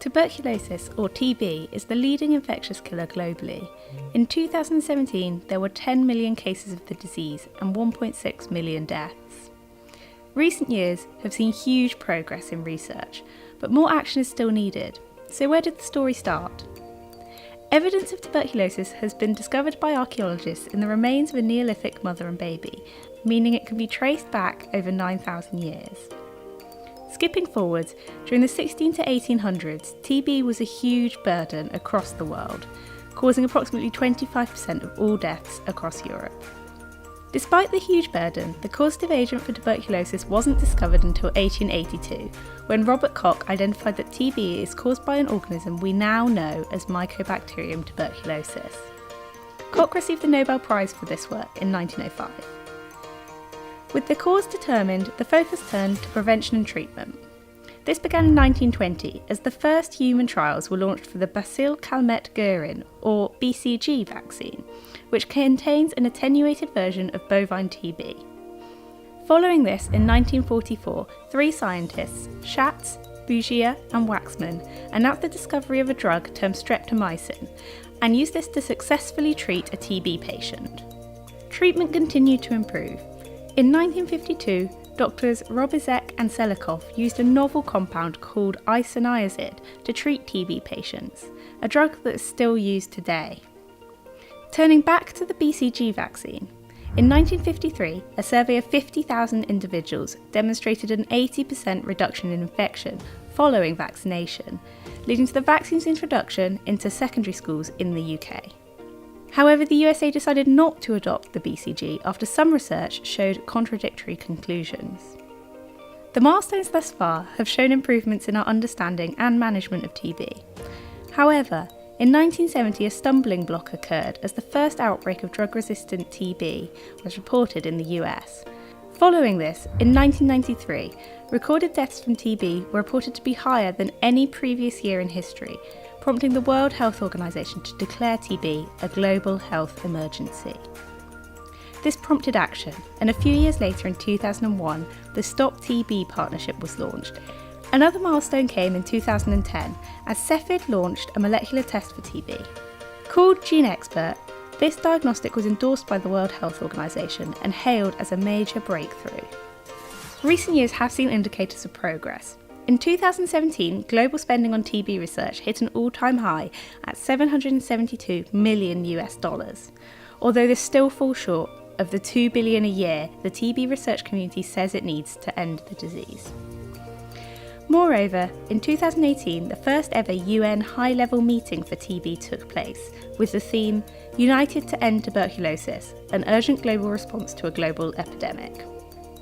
Tuberculosis, or TB, is the leading infectious killer globally. In 2017, there were 10 million cases of the disease and 1.6 million deaths. Recent years have seen huge progress in research, but more action is still needed. So where did the story start? Evidence of tuberculosis has been discovered by archaeologists in the remains of a Neolithic mother and baby, meaning it can be traced back over 9,000 years. Skipping forwards, during the 16 to 1800s, TB was a huge burden across the world, causing approximately 25% of all deaths across Europe. Despite the huge burden, the causative agent for tuberculosis wasn't discovered until 1882, when Robert Koch identified that TB is caused by an organism we now know as Mycobacterium tuberculosis. Koch received the Nobel Prize for this work in 1905. With the cause determined, the focus turned to prevention and treatment. This began in 1920 as the first human trials were launched for the Bacille Calmette-Guerin, or BCG vaccine, which contains an attenuated version of bovine TB. Following this, in 1944, three scientists, Schatz, Bouguer and Waxman, announced the discovery of a drug termed streptomycin and used this to successfully treat a TB patient. Treatment continued to improve. In 1952, doctors Robizek and Selikov used a novel compound called isoniazid to treat TB patients, a drug that is still used today. Turning back to the BCG vaccine, in 1953, a survey of 50,000 individuals demonstrated an 80% reduction in infection following vaccination, leading to the vaccine's introduction into secondary schools in the UK. However, the USA decided not to adopt the BCG after some research showed contradictory conclusions. The milestones thus far have shown improvements in our understanding and management of TB. However, in 1970 a stumbling block occurred as the first outbreak of drug-resistant TB was reported in the US. Following this, in 1993, recorded deaths from TB were reported to be higher than any previous year in history, prompting the World Health Organization to declare TB a global health emergency. This prompted action, and a few years later in 2001, the Stop TB partnership was launched. Another milestone came in 2010 as Cepheid launched a molecular test for TB. Called GeneXpert, this diagnostic was endorsed by the World Health Organization and hailed as a major breakthrough. Recent years have seen indicators of progress. In 2017, global spending on TB research hit an all-time high at $772 million US, although this still falls short of the $2 billion a year the TB research community says it needs to end the disease. Moreover, in 2018, the first ever UN high-level meeting for TB took place, with the theme United to End Tuberculosis, an urgent global response to a global epidemic.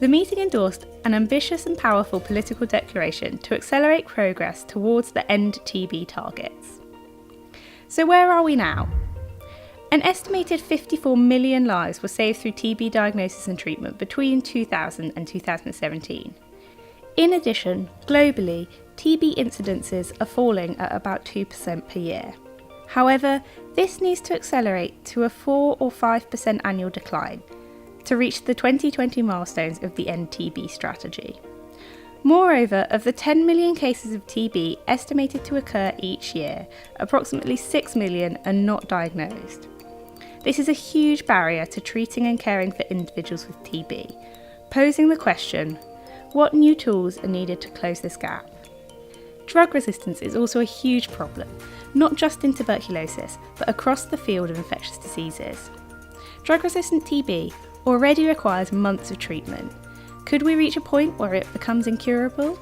The meeting endorsed an ambitious and powerful political declaration to accelerate progress towards the End TB targets. So where are we now? An estimated 54 million lives were saved through TB diagnosis and treatment between 2000 and 2017. In addition, globally, TB incidences are falling at about 2% per year. However, this needs to accelerate to a 4 or 5% annual decline to reach the 2020 milestones of the End TB strategy. Moreover, of the 10 million cases of TB estimated to occur each year, approximately 6 million are not diagnosed. This is a huge barrier to treating and caring for individuals with TB, posing the question, what new tools are needed to close this gap? Drug resistance is also a huge problem, not just in tuberculosis, but across the field of infectious diseases. Drug-resistant TB already requires months of treatment. Could we reach a point where it becomes incurable?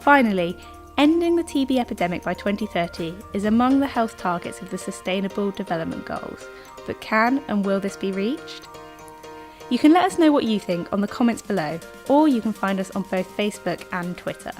Finally, ending the TB epidemic by 2030 is among the health targets of the Sustainable Development Goals, but can and will this be reached? You can let us know what you think on the comments below, or you can find us on both Facebook and Twitter.